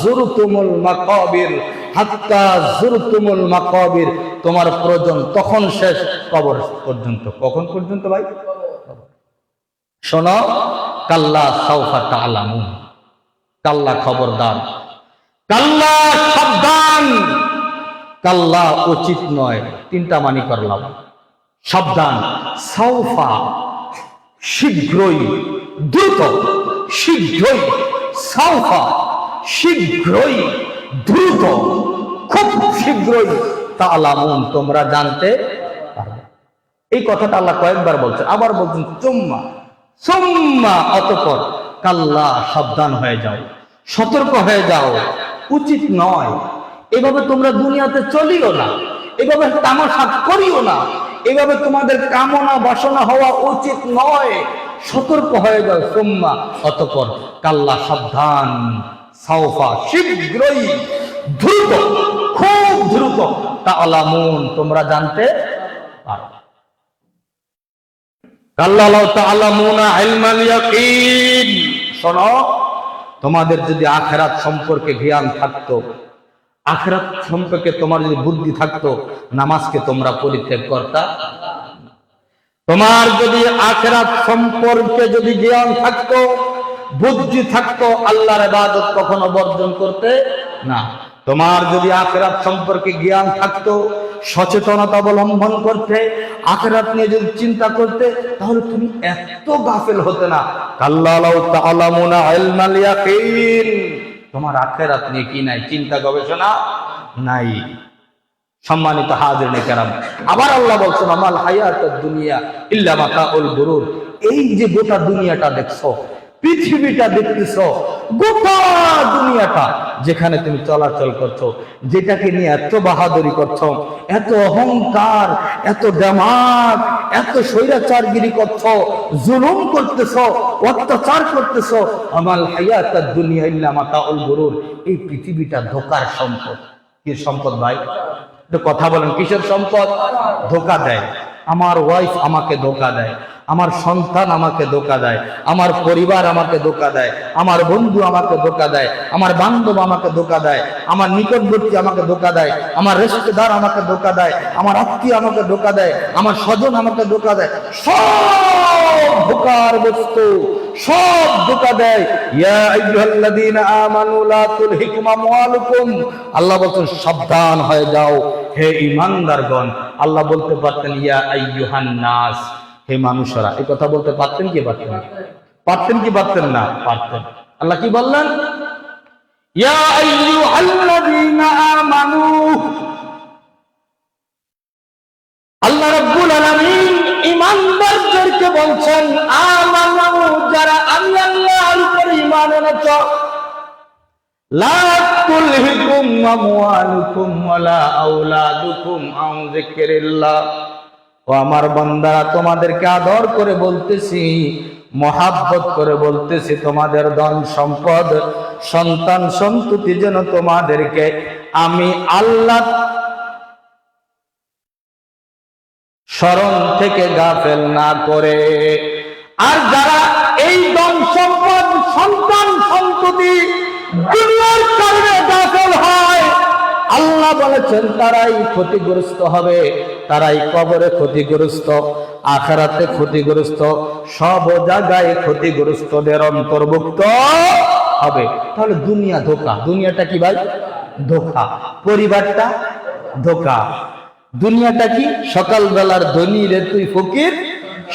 যুরতুমুল মাকাবির, হাত্তা যুরতুমুল মাকাবির। তোমার প্রয়োজন তখন শেষ, কবর পর্যন্ত। কখন পর্যন্ত ভাই? শোনো, কাল্লা সাউফা তা'লামুন। কাল্লা খবরদার, কাল্লা সাবধান, কাল্লা উচিত নয়। 3টা মানি করলাম। সাবধান, সাউফা শীঘ্রই, দ্রুত, শীঘ্রই, সাউফা শীঘ্রই, দ্রুত, খুব শীঘ্রই, তা'লামুন তোমরা জানতে পারবে। এই কথাটা আল্লাহ কয়েকবার বলছেন। আবার বলছেন সুম্মা, সুম্মা অতঃপর, কাল্লা সাবধান হয়ে যাও, সতর্ক হয়ে যাও। উচিত নয় এভাবে তোমরা দুনিয়াতে চলিও না, এভাবে তামাশা করিও না, এভাবে তোমাদের কামনা বাসনা হওয়া উচিত নয়। সতর্ক হয়ে যাও। সুম্মা অতঃপর, কাল্লা সাবধান, সাউফা শীঘ্রই, দ্রুত, খুব দ্রুত, তা'লামুন তোমরা জানতে পারবে। কাল্লা লাউ তা'লামুনা ইলমাল ইয়াকিন। শোনো, তোমাদের যদি আখিরাত সম্পর্কে জ্ঞান থাকতো, আখিরাত সম্পর্কে তোমার যদি বুদ্ধি থাকতো, নামাজকে তোমরা পরিত্যাগ করতা। তোমার যদি আখিরাত সম্পর্কে যদি জ্ঞান থাকতো, বুদ্ধি থাকতো, আল্লাহর ইবাদত কখনো বর্জন করতে না। তোমার যদি আখিরাত সম্পর্কে জ্ঞান থাকতো, সচেতনতা অবলম্বন করতে, আখিরাত নিয়ে যদি চিন্তা করতে, তাহলে তুমি এত গাফেল হতে না। কাল্লা লাউ তা'লামুনা ইলমাল ইয়াকিন। তোমার আখিরাত নিয়ে কি নাই? চিন্তা গবেষণা নাই। সম্মানিত হাজিরিন কেরাম, আবার আল্লাহ বলছেন আমাল হায়াতুদ দুনিয়া ইল্লা মাতাউল গুরুর। এই যে গোটা দুনিয়াটা দেখছো, পৃথিবীটা দেখতেছো, গোটা দুনিয়াটা যেখানে তুমি চলাচল করছো, যেটাকে নিয়ে এত বাহাদুরি করছো, এত অহংকার, এত দামাক, এত স্বৈরাচারগিরি করছো, জুলুম করতেছো, অত্যাচার করতেছো, আমাল হায়াতুদ দুনিয়া ইল্লা মাতাউল গুরুর। এই পৃথিবীটা ধোঁকার সম্পদ। কি সম্পদ ভাই? কথা বলেন, কিসের সম্পদ? ধোঁকা দেয়। আমার ওয়াইফ আমাকে ধোঁকা দেয়, আমার সন্তান আমাকে ধোঁকা দেয়, আমার পরিবার আমাকে ধোঁকা দেয়, আমার বন্ধু আমাকে ধোঁকা দেয়, আমার বান্ধব আমাকে ধোঁকা দেয়, আমার নিকটবর্তী আমাকে ধোঁকা দেয়, আমার রিশতেদার আমাকে ধোঁকা দেয়, আমার আত্মীয় আমাকে ধোঁকা দেয়, আমার স্বজন আমাকে ধোঁকা দেয়, সব ধোঁকার বস্তু, সব ধোঁকা দেয়। ইয়া আইয়ুহাল্লাযীনা আমানু লা তুলহিকুম আমওয়ালুকুম, আল্লাহ বলছেন সাবধান হয়ে যাও হে ঈমানদারগণ। আল্লাহ বলতে পারতেন ইয়া আইয়ুহান নাস, হে মানুষেরা। এই কথা বলতে পারতেন কি পারতেন না? পারতেন কি পারতেন না? পারতেন। আল্লাহ কি বললেন? ইয়া আইয়ুহাল্লাযীনা আমানু। আল্লাহ রাব্বুল আলামিন ঈমানদারদেরকে বলছেন আমানু, যারা আমি আল্লাহর উপর ঈমান এনেছো, লা তুলহিকুম আমওয়ালুকুম ওয়ালা আওলাদুকুম আন যিকরিল্লাহ। ও আমার বান্দারা, তোমাদেরকে আদর করে বলতেছি, মহাব্বত করে বলতেছি, তোমাদের ধন সম্পদ, সন্তান সন্ততি যেন তোমাদেরকে আমি আল্লাহ স্মরণ থেকে গাফেল না করে। আর যারা এই ধন সম্পদ, সন্তান সন্ততি দুনিয়ার কারণে গাফেল হয়, আল্লাহ বলেছেন তারাই ক্ষতিগ্রস্ত হবে, তারাই কবরে ক্ষতিগ্রস্ত, আখিরাতে ক্ষতিগ্রস্ত, সব জায়গায় ক্ষতিগ্রস্তদের অন্তর্ভুক্ত হবে। তাহলে দুনিয়া ধোঁকা। দুনিয়াটা কি ভাই? ধোঁকা। পরিবারটা ধোঁকা। দুনিয়াটা কি? সকালবেলার ধনী রে তুই ফকির,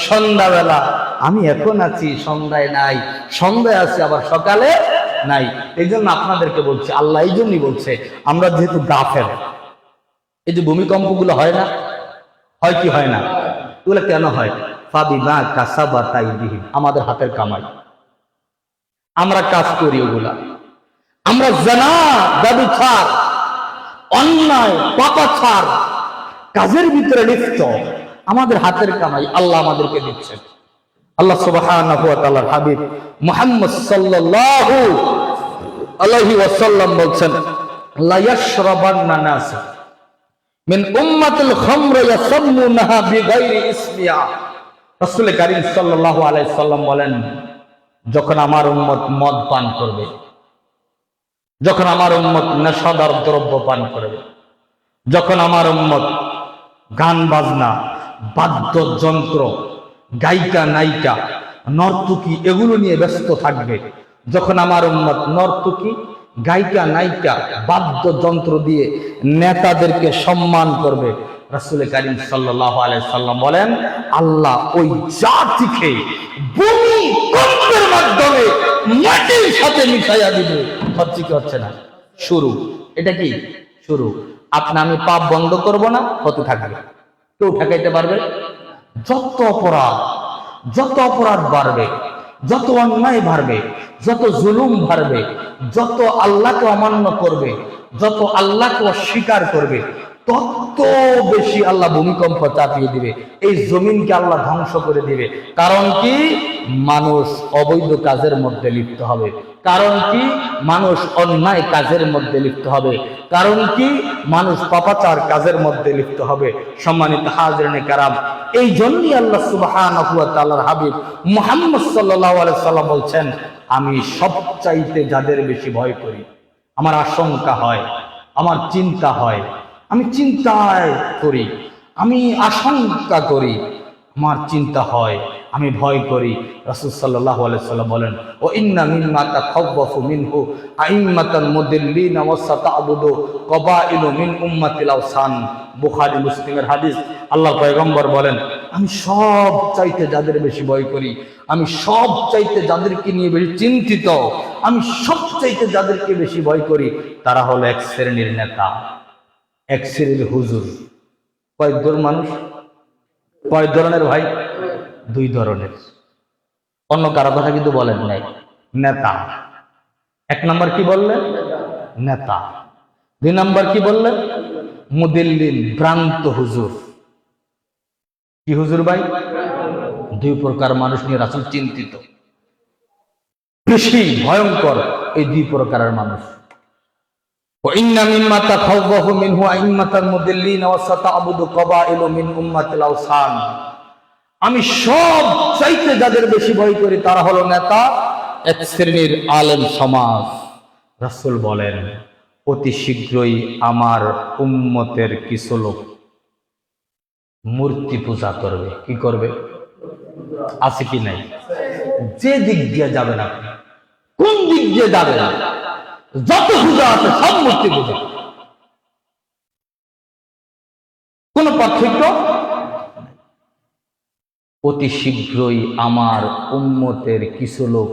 সন্ধ্যাবেলা আমি এখন আছি, সন্ধ্যায় নাই, সন্ধ্যায় আছি আবার সকালে নাই। এই জন্য আপনাদেরকে বলছি, আল্লাহ এই জন্যই বলছে, আমরা যেহেতু গাফেল, এই যে ভূমিকম্প গুলো হয় না, হয় কি হয় না? এগুলো কেন হয়? ফাবিমা কাসাবাত আইদিহিম, আমাদের হাতের কামাই, আমরা কাজ করি ওগুলা। আমরা জানা, ব্যভিচার, অন্যায়, পাপাচার কাজের ভিতরে লিপ্ত, আমাদের হাতের কামাই আল্লাহ আমাদেরকে দিচ্ছেন। আল্লাহ সুবহানাহু ওয়া তাআলার হাবিব মুহাম্মদ সাল্লাল্লাহু আলাইহি ওয়াসাল্লাম বলছেন, লা ইয়াশরাবান্না নাস মিন উম্মাতিল খামরা ইয়াসাম্মুনাহা বিগাইরি ইসমিহা। রাসূল কারীম সাল্লাল্লাহু আলাইহি সাল্লাম বলেন, যখন আমার উম্মত মদ পান করবে, যখন আমার উম্মত নেশাদার দ্রব্য পান করবে, যখন আমার উম্মত গান বাজনা, বাদ্যযন্ত্র, গায়িকা নায়িকা, নর্তকী এগুলো নিয়ে ব্যস্ত থাকবে, যখন আমার উম্মত নর্তকী, গায়িকা নায়িকা, বাদ্যযন্ত্র দিয়ে নেতাদেরকে সম্মান করবে, রাসূল কারীম সাল্লাল্লাহু আলাইহি সাল্লাম বলেন, আল্লাহ ওই জাতিকে ভূমিকম্পের মাধ্যমে মাটির সাথে মিশাইয়া দিবে। হচ্ছে কি হচ্ছে না? শুরু। এটা কি শুরু? আপনি আমি পাপ বন্ধ করব না, হতে থাকবে। কেউ ঠেকাইতে পারবে? যত অপরাধ বাড়বে, যত অন্যায় বাড়বে, যত জুলুম বাড়বে, যত আল্লাহকে অমান্য করবে, যত আল্লাহকে অস্বীকার করবে, তত বেশি আল্লাহ ভূমিকম্প চাপিয়ে দিবে, এই জমিনকে আল্লাহ ধ্বংস করে দিবে। কারণ কি? মানুষ অবৈধ কাজের মধ্যে লিপ্ত হবে। কারণ কি? মানুষ অন্যায় কাজের মধ্যে লিপ্ত হবে। কারণ কি? মানুষ পাপাচার কাজের মধ্যে লিপ্ত হবে। সম্মানিত হাজিরিনে কেরাম, এই জন্যই আল্লাহ সুবহানাহু ওয়া তাআলার হাবিব মুহাম্মদ সাল্লাল্লাহু আলাইহি সাল্লাম বলছেন, আমি সবচাইতে যাদের বেশি ভয় করি, আমার আশঙ্কা হয়, আমার চিন্তা হয়, আমি চিন্তায় করি, আমি আশঙ্কা করি, আমার চিন্তা হয়, আমি ভয় করি। রাসূল সাল্লাল্লাহু আলাইহি সাল্লাম বলেন, ও ইন্না মিম্মা তাখাওয়াফু মিনহু আইম্মাতাল মুদিল্লিনা ওয়া সাতা'বুদু কবাইলু মিন উম্মাতিল আওসান। বুখারী মুসলিমের হাদিস। আল্লাহর পয়গম্বর বলেন, আমি সব চাইতে যাদের বেশি ভয় করি, আমি সব চাইতে যাদেরকে নিয়ে বেশি চিন্তিত, আমি সব চাইতে যাদেরকে বেশি ভয় করি, তারা হলো এক শ্রেণীর নেতা, এক শ্রেণীর হুজুর। কয় ধরনের মানুষ? কয় ধরনের ভাই? দুই ধরনের। অন্য কারো কথা কিন্তু বলেন নাই। নেতা এক নাম্বার কি বললেন? নেতা। দুই নাম্বার কি বললেন? মুদিল্লিন, ভ্রান্ত হুজুর। কি হুজুর ভাই? দুই প্রকার মানুষ নিয়ে রাসূল চিন্তিত, বেশি ভয়ঙ্কর এই দুই প্রকারের মানুষ। وإن مما تخوف منه أئمة المضلين وستعبد قبائل من أمة الأوثان। আমি সব চাইতে যাদের বেশি ভয় করি তারা হলো নেতা, এক শ্রেণীর আলেম সমাজ। রাসূল বলেন অতি শীঘ্রই আমার উম্মতের কিছু লোক মূর্তি পূজা করবে। কি করবে? আছে কি নাই? যে দিক দিয়ে যাবেন আপনি, কোন দিক দিয়ে যাবেন, যত পূজা আছে সব মূর্তি পূজা, কোন পার্থক্য। অতি শীঘ্রই আমার উম্মতের কিছু লোক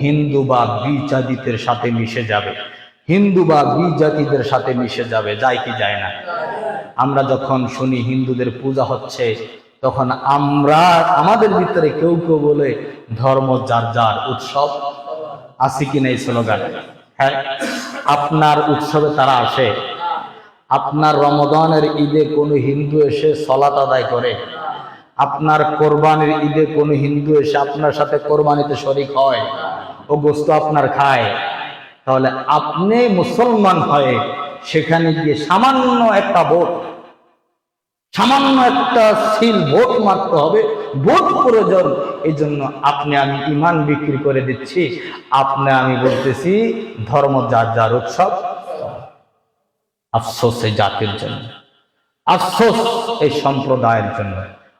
হিন্দু বা বিজাতিদের সাথে মিশে যাবে। হিন্দু বা বিজাতিদের সাথে মিশে যাবে। যায় কি যায় না? আমরা যখন শুনি হিন্দুদের পূজা হচ্ছে, তখন আমরা আমাদের ভিতরে কেউ কেউ বলে ধর্ম যার যার, উৎসব আছে কি নাই স্লোগান। হ্যাঁ, আপনার উৎসবে তারা আসে। আপনার রমজানের ঈদে কোনো হিন্দু এসে সালাত আদায় করে? আপনার কোরবানির ঈদে কোনো হিন্দু এসে আপনার সাথে কোরবানিতে শরীক হয়, ও গোস্ত আপনার খায়? তাহলে আপনি মুসলমান হয়ে সেখানে গিয়ে সামান্য একটা ভোট, সামান্য একটা সিল ভোট মারতে হবে, ভোট প্রয়োজন। এই জন্য আপনি আমি ইমান বিক্রি করে দিচ্ছি, আপনি আমি বলতেছি ধর্ম যার যার, উৎসব। আফসোস এই জাতির জন্য, আফসোস এই সম্প্রদায়ের জন্য,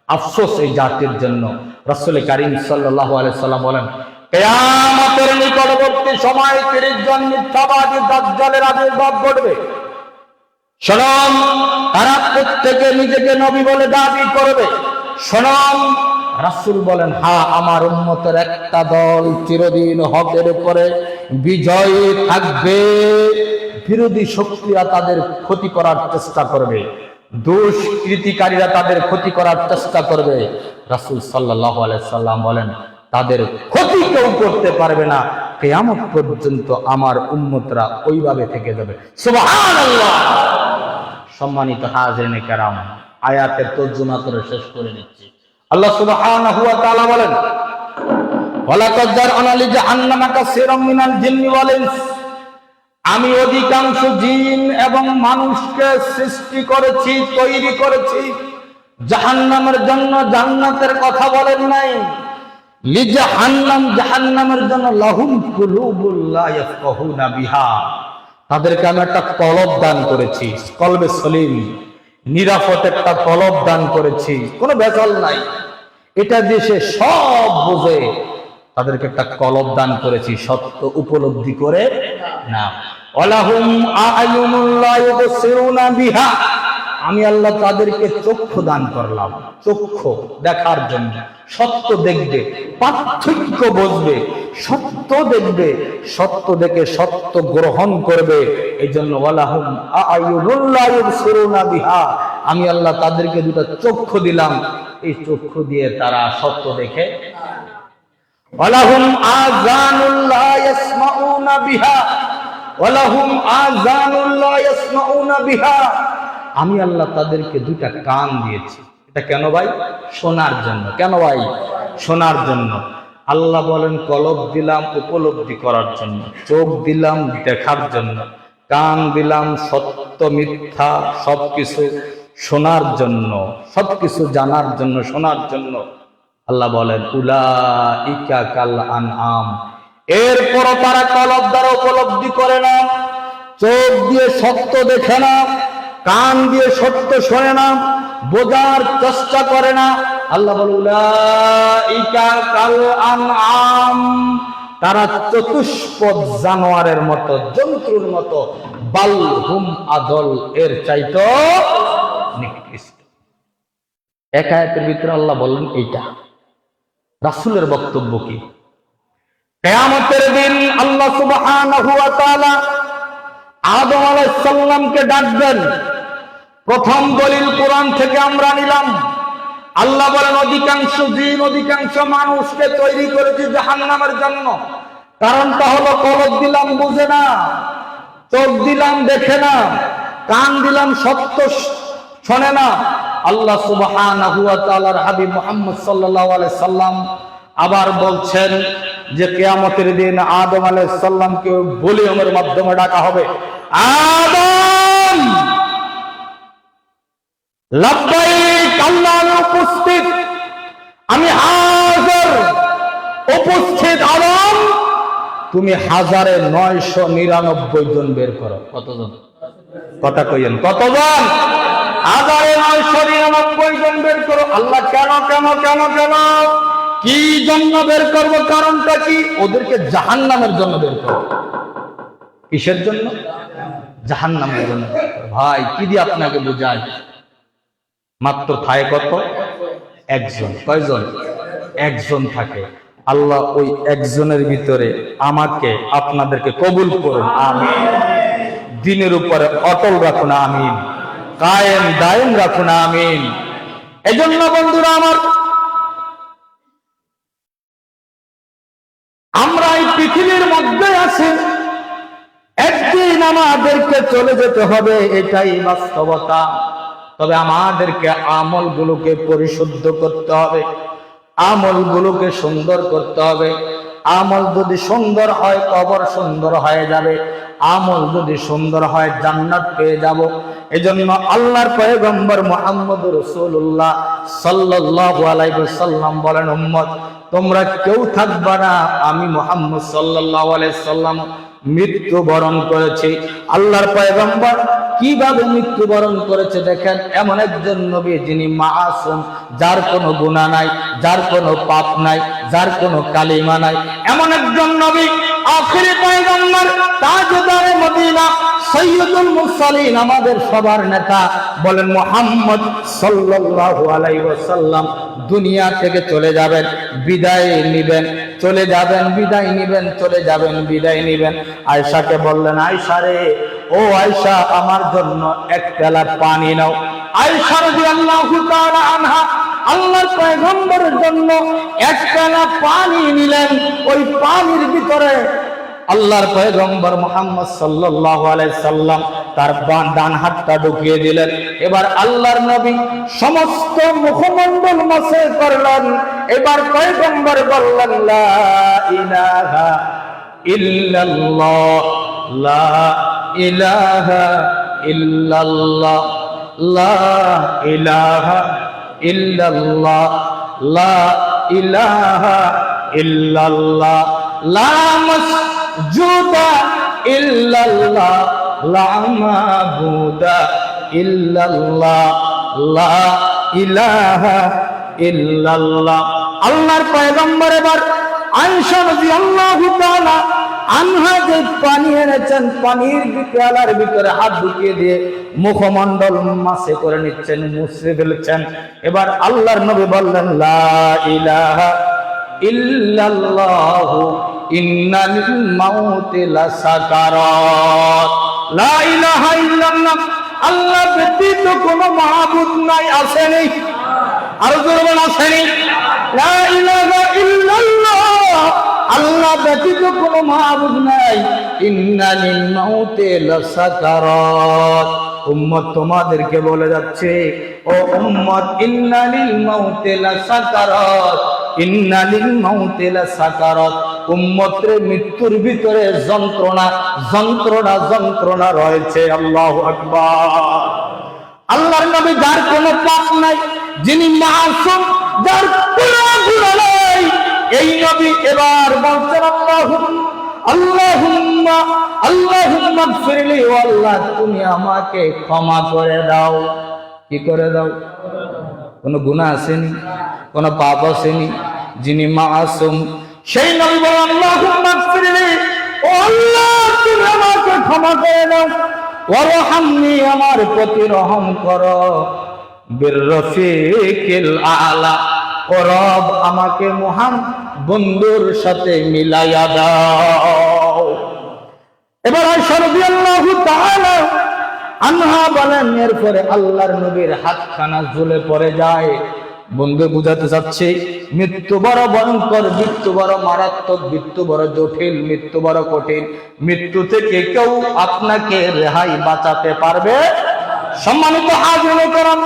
আফসোস এই জাতির জন্য। রাসূল কারীম সাল্লাল্লাহু আলাইহি সাল্লাম বলেন কিয়ামতের নিকটবর্তী সময় 30 জন মিথ্যাবাদী দাজ্জালের আবির্ভাব ঘটবে। শোনাম, তারা প্রত্যেকে নিজেকে নবী বলে দাবি করবে। শোনাম, রাসূল বলেন হ্যাঁ, আমার উম্মতের একটা দল চিরদিন হকের উপরে বিজয়ী থাকবে। বিরোধী শক্তিরা তাদের ক্ষতি করার চেষ্টা করবে, দুষ্কৃতিকারীরা তাদের ক্ষতি করার চেষ্টা করবে। রাসূল সাল্লাল্লাহু আলাইহি সাল্লাম বলেন তাদের ক্ষতি কেউ করতে পারবে না, কিয়ামত পর্যন্ত আমার উম্মতরা ওইভাবে থেকে যাবে। সুবহানাল্লাহ। সম্মানিত হাজিরিনে কেরাম, আয়াতের তর্জমা করে শেষ করে দিচ্ছি। আল্লাহ সুবহানাহু ওয়া তাআলা বলেন ওয়ালাকাদ জারআনা লিজাহান্নামা কাসীরাম মিনাল জিন্নি ওয়াল ইনস, আমি অধিকাংশ জিন এবং মানুষকে সৃষ্টি করেছি, তৈরি করেছি জাহান্নামের জন্য। জান্নাতের কথা বলেন নাই, লিজাহান্নাম, জাহান্নামের জন্য। লাহুম কুলুবুল লা ইয়াফকাহুনা বিহা, তাদেরকে আমি একটা কলব দান করেছি, কলবে সলিম, নিরাপদ একটা কলব দান করেছি, কোনো ভেজাল নাই, এটা দিয়ে সে সব বোঝে। তাদেরকে একটা কলব দান করেছি, সত্য উপলব্ধি করে না। ওয়ালাহুম আ'য়ুনুল লা ইউবসিরুনা বিহা, আমি আল্লাহ তাদেরকে চক্ষু দান করলাম, চক্ষু দেখার জন্য, সত্য দেখবে, পার্থক্য বুঝবে, সত্য দেখবে, সত্য দেখে সত্য গ্রহণ করবে। এই জন্য ওয়ালাহুম আ'য়ুনুল লা ইউবসিরুনা বিহা, আমি আল্লাহ তাদেরকে দুটো চক্ষু দিলাম, এই চক্ষু দিয়ে তারা সত্য দেখে। ওয়ালাহুম আযানুল লা ইয়াসমাউনা বিহা, ওয়ালাহুম আযানুল লা ইয়াসমাউনা বিহা, আমি আল্লাহ তাদেরকে দুটা কান দিয়েছি। এটা কেন ভাই? শোনার জন্য। কেন ভাই? শোনার জন্য। আল্লাহ বলেন কলব দিলাম উপলব্ধি করার জন্য, চোখ দিলাম দেখার জন্য, কান দিলাম সত্য মিথ্যা সবকিছু শোনার জন্য, সবকিছু জানার জন্য, শোনার জন্য। আল্লাহ বলেন উলাইকা কাল আনআম, এরপরও তারা কলব দ্বারা উপলব্ধি করে না, চোখ দিয়ে সত্য দেখে না, কান দিয়ে সত্য শোনে না, বোঝার চেষ্টা করে না। আল্লাহ বলে উলাইকা কাল আনআম, তারা চতুষ্পদ জানোয়ারের মতো, জন্তুর মতো। বাল হুম আদল, এর চাইতো নিকৃষ্ট। এক আয়াতের ভিতরে আল্লাহ বললেন এইটা। রাসূলের বক্তব্য কি? কিয়ামতের দিন আল্লাহ সুবহানাহু ওয়া তাআলা আদম আলাইহিস সালামকে ডাকবেন। প্রথম দলিল কোরআন থেকে আমরা নিলাম। আল্লাহ বলেন অধিকাংশ জিন, অধিকাংশ মানুষকে তৈরি করেছি জাহান্নামের জন্য। কারণটা হলো কলব দিলাম বুঝে না, চোখ দিলাম দেখে না, কান দিলাম সত্য শোনে না। আল্লাহ সুবহানাহু ওয়া তাআলার হাবিব মুহাম্মদ সাল্লাল্লাহু আলাইহি সাল্লাম আবার বলছেন যে কিয়ামতের দিন আদম আলাইহিস সালামকে ভলিউমের মাধ্যমে ডাকা হবে, আদম লাব্বাইক, আল্লাহ উপস্থিত। আমি হাজার উপস্থিত আলম, তুমি 1999 জন বের করো। কতজন? কথা কইেন, কতজন? 1999 জন বের করো। আল্লাহ কেন কেন কেন কেন কি জন্য বের করবো? কারণটা কি? ওদেরকে জাহান্নামের জন্য বের করো। কিসের জন্য? জাহান্নামের জন্য। ভাই কি দিয়ে আপনাকে বুঝাই? মাত্র থাকে কত? একজন। কয়জন? একজন থাকে। আল্লাহ ওই একজনের ভিতরে আমাকে আপনাদেরকে কবুল করুন, আমিন। দিনের উপরে অটল রাখুন, আমিন। কায়েম দায়েম রাখুন, আমিন। এজন্য বন্ধুরা আমার, আমরা এই পৃথিবীর মধ্যে আছি, একদিন আমাদেরকে চলে যেতে হবে, এটাই বাস্তবতা। তবে আমাদেরকে আমলগুলোকে পরিশুদ্ধ করতে হবে, আমলগুলোকে সুন্দর করতে হবে। আমল যদি সুন্দর হয় কবর সুন্দর হয়ে যাবে, আমল যদি সুন্দর হয় জান্নাত পেয়ে যাব। এজন্য আল্লাহর পয়গম্বর মুহাম্মদ রাসূলুল্লাহ সাল্লাল্লাহু আলাইহি ওয়াসাল্লাম বলেন, উম্মত তোমরা কেউ থাকবা না, আমি মুহাম্মদ সাল্লাল্লাহু আলাইহি ওয়াসাল্লাম মৃত্যুবরণ করেছি। আল্লাহর পয়গম্বর কিভাবে মৃত্যুবরণ করেছে দেখেন। এমন একজন নবী যিনি মাসুম, যার কোনো গুনাহ নাই, যার কোনো পাপ নাই, যার কোনো কালিমা নাই, এমন একজন নবী, আখিরি পয়গম্বর, তাজদারে মদিনা, সাইয়্যিদুল মুরসালিন, আমাদের সবার নেতা, বলেন মুহাম্মদ সাল্লাল্লাহু আলাইহি ওয়াসাল্লাম দুনিয়া থেকে চলে যাবেন, বিদায় নিবেন, চলে যাবেন, বিদায় নিবেন, চলে যাবেন, বিদায় নিবেন। আয়েশাকে বললেন, আয়েশা রে, ও আয়েশা, আমার জন্য এক পেলা পানি নাও। আয়েশা রাদিয়াল্লাহু তাআলা আনহা আল্লাহর পয়গম্বরের জন্য এক পেলা পানি নিলেন। ওই পানির ভিতরে আল্লাহর পয়গম্বর মুহাম্মদ সাল্লাল্লাহু আলাইহি সাল্লাম তার ডান হাতটা ঢুকিয়ে দিলেন। এবার আল্লাহর নবী সমস্ত মুখমণ্ডল মাসে করলেন। এবার পয়গম্বর বললেন, লা ইলাহা ইল্লাল্লাহ, লা ইলাহা ইল্লাল্লাহ, লা ইলাহা ইল্লাল্লাহ, লা ইলাহা ইল্লাল্লাহ, লা মাসজুদা ইল্লাল্লাহ, লা মাবুদা ইল্লাল্লাহ, লা ইলাহা ইল্লাল্লাহ। আল্লাহর পয়গম্বর এবার আয়েশা রাদিয়াল্লাহু তাআলা আনহা যে পানি এনেছেন, পানির পেয়ালার ভিতরে হাত ঢুকিয়ে দিয়ে মুখমণ্ডল মাসে করে নিচ্ছেন, মুছে ফেলছেন। এবার আল্লাহর নবী বললেন, লা ইলাহা ইল্লাল্লাহ, ইন্না লিল মাউতি লাসাকারাত। লা ইলাহা ইল্লাল্লাহ, আল্লাহ ব্যতীত কোনো মাবুদ নাই, আছে নেই? আর জোরে বলেন, আছে নেই? লা ইলাহা ইল্লাল্লাহ, আল্লাহ ব্যতীত কোনো মাবুদ নাই। ইন্না লিল মাউতি লাসাকারাত। উম্মত তোমাদেরকে বলে যাচ্ছে, ও উম্মত, ইন্না লিল মাউতি লাসাকারাত, ইন্না লিল মাউতি লাসাকারাত। উম্মতের মৃত্যুর ভিতরে যন্ত্রণা যন্ত্রণা যন্ত্রণা রয়েছে। আল্লাহু আকবার। আল্লাহর নবী, যার কোনো পাপ নাই, যিনি মাসুম, যার কোনো গুনাহ নাই, এই নবী এবার বলছেন, আল্লাহুম্মা আল্লাহুম্মা গফিরলি, ও আল্লাহ তুমি আমাকে ক্ষমা করে দাও। কি করে দাও? কোনো গুনাহ আসেনি, কোনো পাপ আসেনি, যিনি মাসুম সেই নবী বলেন, আল্লাহুম্মা গফিরলি, ও আল্লাহ তুমি আমাকে ক্ষমা করে দাও। ওয়ারহামনি, আমার প্রতি রহম করো। বিররফিকিল আলা, ও রব আমাকে মহান বন্ধুর সাথে মিলাইয়া দাও। এবার আয়েশা রাদিয়াল্লাহু তাআলা আনহা বলেন, এরপরে আল্লাহর নবীর হাতখানা ঝুলে পড়ে যায়। বন্ধু বুঝাতে চাচ্ছে, মৃত্যু বড় ভয়ঙ্কর, মৃত্যু বড় মারাত্মক, মৃত্যু বড় জটিল, মৃত্যু বড় কঠিন। মৃত্যু থেকে কেউ আপনাকে রেহাই বাঁচাতে পারবে? সম্মানিত হাজির করম,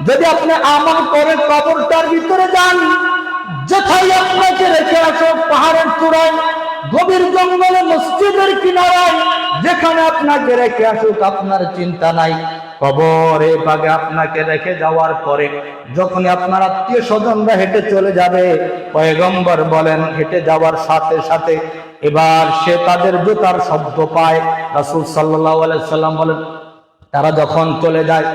যদি আপনি আমল করে কবরটার ভিতরে যান, যেথায় আপনাকে রেখে আসো, পাহাড়ের চূড়ায়, গভীর জঙ্গলে, মসজিদের কিনারায়, যেখানে আপনাকে রেখে আসুক আপনার চিন্তা নাই। কবরে পাগে আপনাকে রেখে যাওয়ার পরে যখনই আপনার আত্মীয় স্বজনরা হেঁটে চলে যাবে, পয়গম্বর বলেন হেঁটে যাওয়ার সাথে সাথে এবার সে তাদের জুতার শব্দ পায়। রাসূল সাল্লাল্লাহু আলাইহি সাল্লাম বলেন তারা যখন চলে যায়,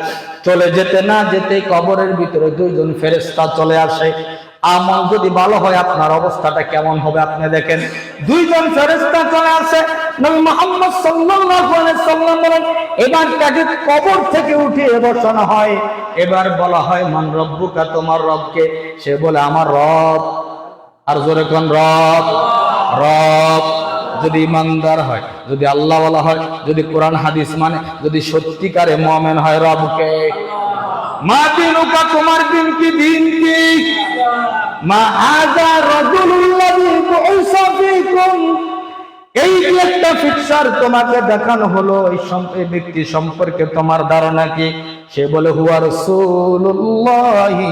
চলে যেতে না যেতে কবরের ভিতরে দুইজন ফেরেশতা চলে আসে। আমল যদি ভালো হয় আপনার অবস্থাটা কেমন হবে আপনি দেখেন। দুইজন ফেরেশতা চলে আসে, নবী মুহাম্মদ সাল্লাল্লাহু আলাইহি সাল্লাম বলেন এবার তাকে কবর থেকে উঠিয়ে বসানো হয়। এবার বলা হয় মান রব্বুকা, তোমার রবকে? সে বলে আমার রব। আর জোরে কোন রব? রব। যদি ইমানদার হয়, যদি আল্লাহ ওয়ালা হয়, যদি কোরআন হাদিস মানে, যদি সত্যিকারে মুমিন হয়, রবকে। মা দিনুকা, তোমার দিন কি? দিন কি? মা হাযা রাজুলুল্লাযী বুইসা ফীকুম, এই যে একটা পিকচার তোমাকে দেখানো হলো, এই ব্যক্তি সম্পর্কে তোমার ধারণা কি? সে বলে হুয়া রাসূলুল্লাহি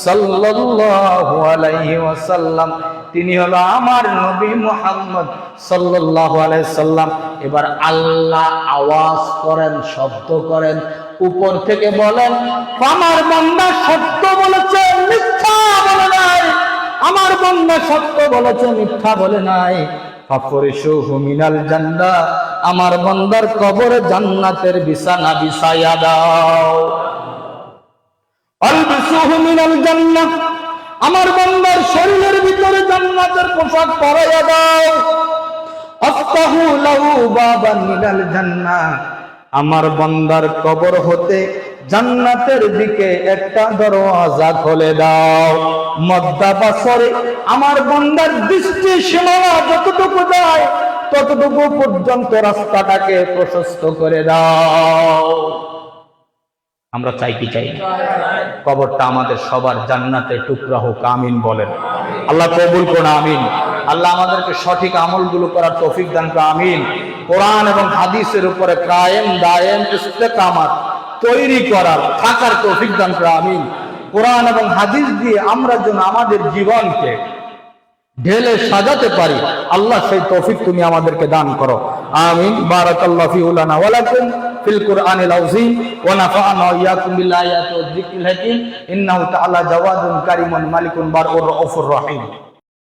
সাল্লাল্লাহু আলাইহি ওয়াসাল্লাম, তিনি হলো আমার নবী মুহাম্মদ সাল্লাল্লাহু আলাইহি সাল্লাম। এবার আল্লাহ আওয়াজ করেন, শব্দ করেন, উপর থেকে বলেন আমার বান্দা সত্য বলেছে, মিথ্যা বলে নাই। আমার বান্দা সত্য বলেছে, মিথ্যা বলে নাই। ফাফরিশুহু মিনাল জান্নাহ, আমার বান্দার কবরে জান্নাতের বিছানা বিছায়া দাও। আলবিসুহু মিনাল জান্নাহ, আমার বান্দার শরীরের ভিতরে জান্নাতের পোশাক পরাইয়া দাও। আফতাহু লাহু বাবান মিনাল জান্নাহ, আমার বান্দার কবর হতে জান্নাতের দিকে একটা দরওয়াজা খুলে দাও। মদ্দা বাসরে, আমার বান্দার দৃষ্টি সীমানা যতটুকু যায় ততটুকু পর্যন্ত রাস্তাটাকে প্রশস্ত করে দাও। আমরা চাই কি চাই? কবরটা আমাদের সবার জান্নাতের টুকরা হোক, আমিন বলেন। আল্লাহ কবুল করুন, আমিন। আল্লাহ আমাদেরকে সঠিক আমলগুলো করার তৌফিক দান করুন, আমিন। কোরআন এবং হাদিসের উপরে কায়েম দায়েম ইস্তেকামাত তৈরি করার, থাকার তৌফিক দান করুন, আমিন। কোরআন এবং হাদিস দিয়ে আমরা যেন আমাদের জীবনকে ঢেলে সাজাতে পারি, আল্লাহ সেই তৌফিক তুমি আমাদেরকে দান করো, আমিন। বারাকাল্লাহু ফি লানা ওয়া লাকুম ফিল কুরআনিল আযীম ওয়া নাফা'না ওয়া ইয়াকুম বিল আয়াতি ওয়াজ যিকরিল হাকীম ইন্নাহু তাআলা জাওয়াদুন কারীমুন মালিকুন বারউর রাউফুর রহিম।